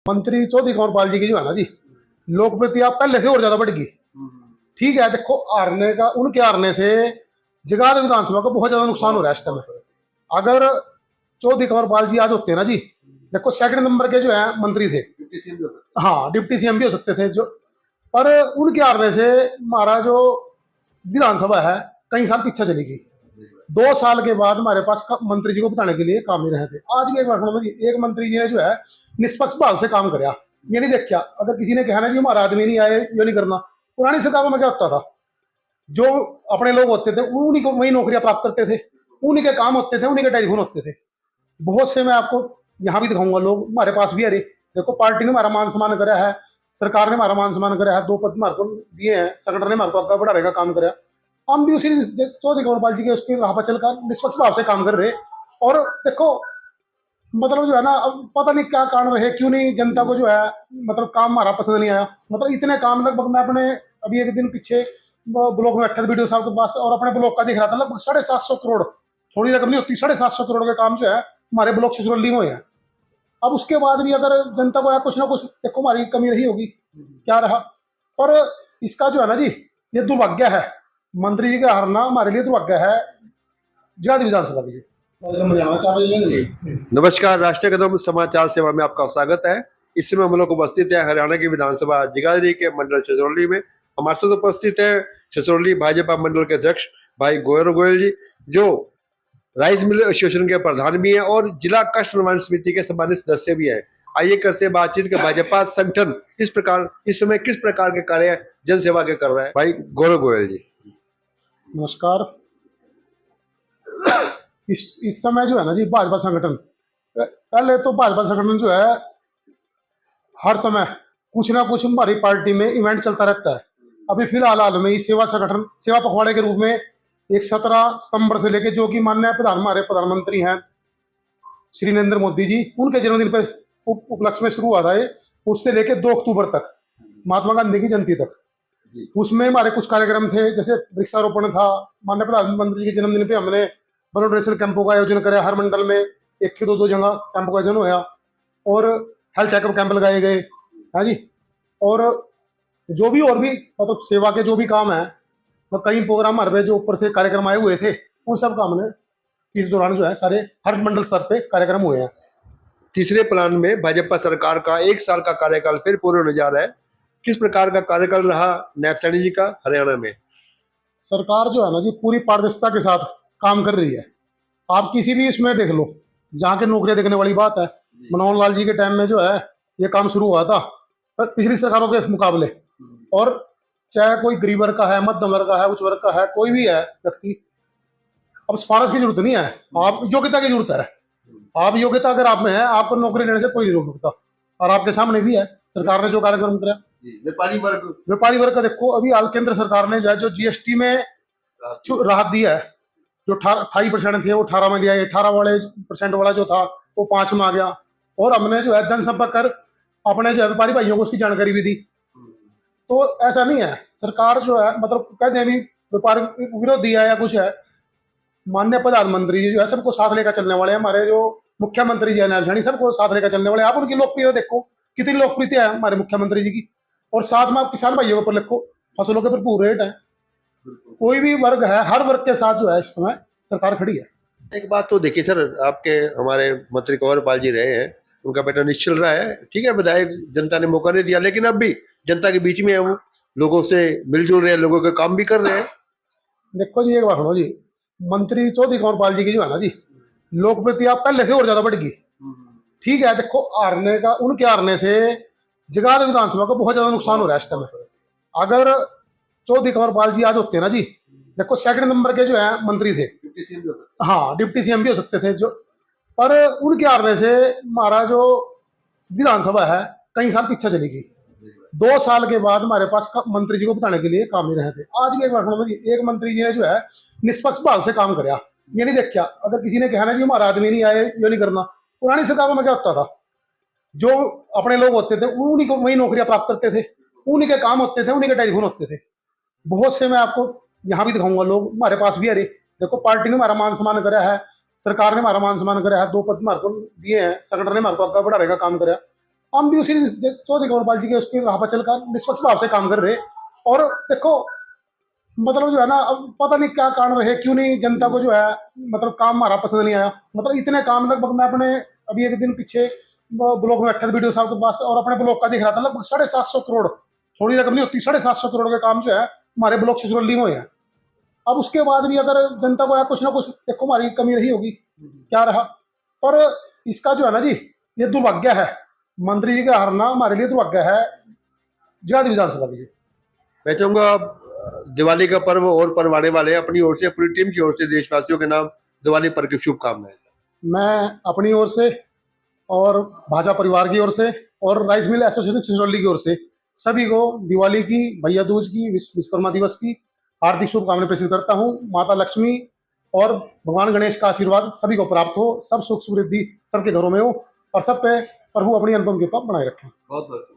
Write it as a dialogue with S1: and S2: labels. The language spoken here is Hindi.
S1: मंत्री चौधरी कंवरपाल जी की जो है ना जी, लोकप्रियता पहले से और ज्यादा बढ़ गई। ठीक है, देखो उनके हारने से जगाधरी विधानसभा को बहुत ज्यादा नुकसान हो रहा है इस समय। अगर चौधरी कंवरपाल जी आज होते हैं ना जी, देखो सेकंड नंबर के जो है मंत्री थे, हाँ डिप्टी सीएम भी हो सकते थे जो, पर उनके हारने से हमारा जो विधानसभा है कई साल पीछे चली गई। 2 साल के बाद हमारे पास मंत्री जी को बताने के लिए काम नहीं रहे थे। आज भी एक बार सुनो जी, एक मंत्री जी ने जो है निष्पक्ष भाव से काम कराया। ये नहीं देखा अगर किसी ने कहना जी हमारा आदमी नहीं आए, ये नहीं करना। पुरानी सरकारों में क्या होता था, जो अपने लोग होते थे उन्हीं को वही नौकरियां प्राप्त करते थे, उन्हीं के काम होते थे, उन्हीं के टेलीफोन होते थे। बहुत से मैं आपको यहाँ भी दिखाऊंगा लोग हमारे पास भी। अरे देखो, पार्टी ने हमारा मान सम्मान कराया है, सरकार ने हमारा मान सम्मान कराया है, 2 पद हमारे को दिए हैं, संगठन ने हमारे को आगे बढ़ाने का काम कराया। हम भी उसी चौधरी कंवरपाल जी के उसकी राह पर चलकर निष्पक्ष भाव से काम कर रहे। और देखो मतलब जो है ना, अब पता नहीं क्या कारण रहे, क्यों नहीं जनता को जो है मतलब काम हमारा पसंद नहीं आया। मतलब इतने काम लगभग मैं अपने अभी एक दिन पीछे ब्लॉक में बैठा था वीडियो साहब के पास, और अपने ब्लॉक का देख रहा था, लगभग 750 करोड़, थोड़ी रकम नहीं होती, 750 करोड़ के काम जो है हमारे ब्लॉक छछरौली में हुए हैं। अब उसके बाद भी अगर जनता को कुछ ना कुछ देखो हमारी कमी रही होगी, क्या रहा। पर इसका जो है ना जी, ये दुर्भाग्य है, मंत्री जी का हारना हमारे लिए दुर्भाग्य है जगाधरी विधानसभा के लिए।
S2: नमस्कार, राष्ट्रीय कदम समाचार सेवा में आपका स्वागत है। इस समय हम लोग उपस्थित है हरियाणा की विधानसभा जगाधरी के मंडल छछरौली में। हमारे साथ उपस्थित है छछरौली भाजपा मंडल के अध्यक्ष भाई गौरव गोयल जी, जो राइस मिल एसोसिएशन के प्रधान भी हैं और जिला कष्ट निवारण समिति के सम्मानित सदस्य भी हैं। आइए करते बातचीत के भाजपा संगठन इस समय किस प्रकार के कार्य जन सेवा के कर रहा है। भाई गौरव गोयल जी
S1: नमस्कार। इस समय जो है ना जी, भाजपा संगठन, पहले तो भाजपा संगठन जो है हर समय कुछ ना कुछ हमारी पार्टी में इवेंट चलता रहता है। अभी फिलहाल हाल में सेवा संगठन सेवा पखवाड़े के रूप में एक 17 सितंबर से लेके, जो कि माननीय हमारे प्रधानमंत्री हैं श्री नरेंद्र मोदी जी, उनके जन्मदिन पर उपलक्ष्य में शुरू हुआ था ये, उससे लेके 2 अक्टूबर तक, महात्मा गांधी की जयंती तक। उसमें हमारे कुछ कार्यक्रम थे, जैसे वृक्षारोपण था, माननीय प्रधानमंत्री जी के जन्मदिन पे हमने ब्लड डोनेशन कैंपों का आयोजन कराया। हर मंडल में 1 से 2 जगह कैंपों का आयोजन हुआ, और हेल्थ चेकअप कैंप लगाए गए हैं जी। और और भी मतलब सेवा के जो भी काम है, वो कई प्रोग्राम हमारे पे जो ऊपर से कार्यक्रम आए हुए थे, उन सब का हमने इस दौरान जो है सारे हर मंडल स्तर पे कार्यक्रम हुए हैं।
S2: तीसरे प्लान में भाजपा सरकार का 1 साल का कार्यकाल फिर पूरे होने जा रहा है। किस प्रकार का कार्यकाल रहा नायब सैनी जी का हरियाणा में?
S1: सरकार जो है ना जी, पूरी पारदर्शिता के साथ काम कर रही है। आप किसी भी इसमें देख लो, जहाँ के नौकरियां देखने वाली बात है, मनोहर लाल जी के टाइम में जो है ये काम शुरू हुआ था पिछली सरकारों के मुकाबले। और चाहे कोई गरीब वर्ग का है, मध्यम वर्ग का है, उच्च वर्ग का है, कोई भी है व्यक्ति, अब सिफारिश की जरूरत नहीं है, आप योग्यता की जरूरत है। आप योग्यता अगर आप में है, आपको नौकरी लेने से कोई नहीं रोक सकता। और आपके सामने भी है सरकार ने जो कार्यक्रम कराया। व्यापारी वर्ग का देखो, अभी हाल केंद्र सरकार ने जो जीएसटी में राहत दी है, जो 28% थे वो 18 में लिया, 18 वाले % वाला जो था वो 5 में आ गया। और हमने जो है जनसंपर्क कर अपने जो है व्यापारी भाइयों को उसकी जानकारी भी दी। तो ऐसा नहीं है, सरकार जो है मतलब कहते हैं अभी व्यापार विरोधी है या कुछ है, माननीय प्रधानमंत्री जी जो है सबको साथ लेकर चलने वाले हैं। हमारे जो मुख्यमंत्री जी है नायब सैनी, सबको साथ लेकर चलने वाले हैं। आप उनकी लोकप्रियता देखो, कितनी लोकप्रियता है हमारे मुख्यमंत्री जी की। और साथ में आप किसान भाइयों के ऊपर लिखो, फसलों के भरपूर रेट है। कोई भी वर्ग है, हर वर्ग के साथ जो है इस समय सरकार खड़ी है।
S2: एक बात तो देखिए सर, आपके हमारे मंत्री कंवरपाल जी रहे हैं, उनका बेटा निश्चल रहा है, ठीक है, विधायक जनता ने मौका नहीं दिया, लेकिन अब भी जनता के बीच में है, वो लोगों से मिलजुल रहे हैं, लोगों के काम भी कर रहे हैं।
S1: देखो जी, एक बात सुनो जी, मंत्री चौधरी कंवरपाल जी की जो है ना जी, लोकप्रियता पहले से और ज्यादा बढ़ गई। ठीक है, देखो उनके हारने से जगाधरी विधानसभा को बहुत ज्यादा नुकसान हो रहा है इस समय। अगर चौधरी कंवरपाल जी आज होते हैं ना जी, देखो सेकंड नंबर के जो है मंत्री थे, हाँ डिप्टी सीएम भी हो सकते थे जो, पर उनके हारने से हमारा जो विधानसभा है कई साल पीछे चली गई। 2 साल के बाद हमारे पास मंत्री जी को बताने के लिए काम नहीं रहे थे। आज भी एक बार सुनो जी, एक मंत्री जी ने जो है निष्पक्ष भाव से काम कराया। ये नहीं देखा अगर किसी ने कहना जी हमारा आदमी नहीं आए, ये नहीं करना। पुरानी सरकारों में क्या होता था, जो अपने लोग होते थे उन्हीं को वही नौकरियां प्राप्त करते थे, उन्हीं के काम होते थे, उन्हीं के टेलीफोन होते थे। बहुत से मैं आपको यहाँ भी दिखाऊंगा लोग हमारे पास भी। अरे देखो, पार्टी ने हमारा मान सम्मान कराया है, सरकार ने हमारा मान सम्मान कराया है, 2 पद हमारे को दिए हैं, संगठन ने हमारे को आगे बढ़ाने का काम कराया। हम भी उसी चौधरी कंवरपाल जी के उसकी राह पर चलकर निष्पक्ष भाव से काम कर रहे। और देखो मतलब जो है ना, अब पता नहीं क्या कारण रहे, क्यों नहीं जनता को जो है मतलब काम हमारा पसंद नहीं आया। मतलब इतने काम लगभग मैं अपने अभी एक दिन पीछे ब्लॉक में बैठा था वीडियो साहब के पास, और अपने ब्लॉक का दिख रहा था लगभग 750 करोड़, थोड़ी रकम नहीं होती, 750 करोड़ के काम जो है हमारे ब्लॉक छछरौली में हुए हैं। अब उसके बाद भी अगर जनता को कुछ ना कुछ देखो हमारी कमी रही होगी, क्या रहा। पर इसका जो है ना जी, ये दुर्भाग्य है, मंत्री जी का हारना हमारे लिए दुर्भाग्य है जगाधरी विधानसभा के लिए।
S2: मैं चाहूंगा दिवाली का पर्व और पर्व आने वाले हैं, अपनी ओर से पूरी टीम की ओर से देशवासियों के नाम दिवाली पर्व की शुभकामनाएं।
S1: मैं अपनी ओर से और भाजपा परिवार की ओर से और राइस मिल एसोसिएशन छछरौली की ओर से सभी को दिवाली की, भैया दूज की, विश्वकर्मा दिवस की हार्दिक शुभकामनाएं प्रेषित करता हूँ। माता लक्ष्मी और भगवान गणेश का आशीर्वाद सभी को प्राप्त हो, सब सुख समृद्धि सबके घरों में हो, और सब पे प्रभु अपनी अनुपम कृपा बनाए रखें।
S2: बहुत बहुत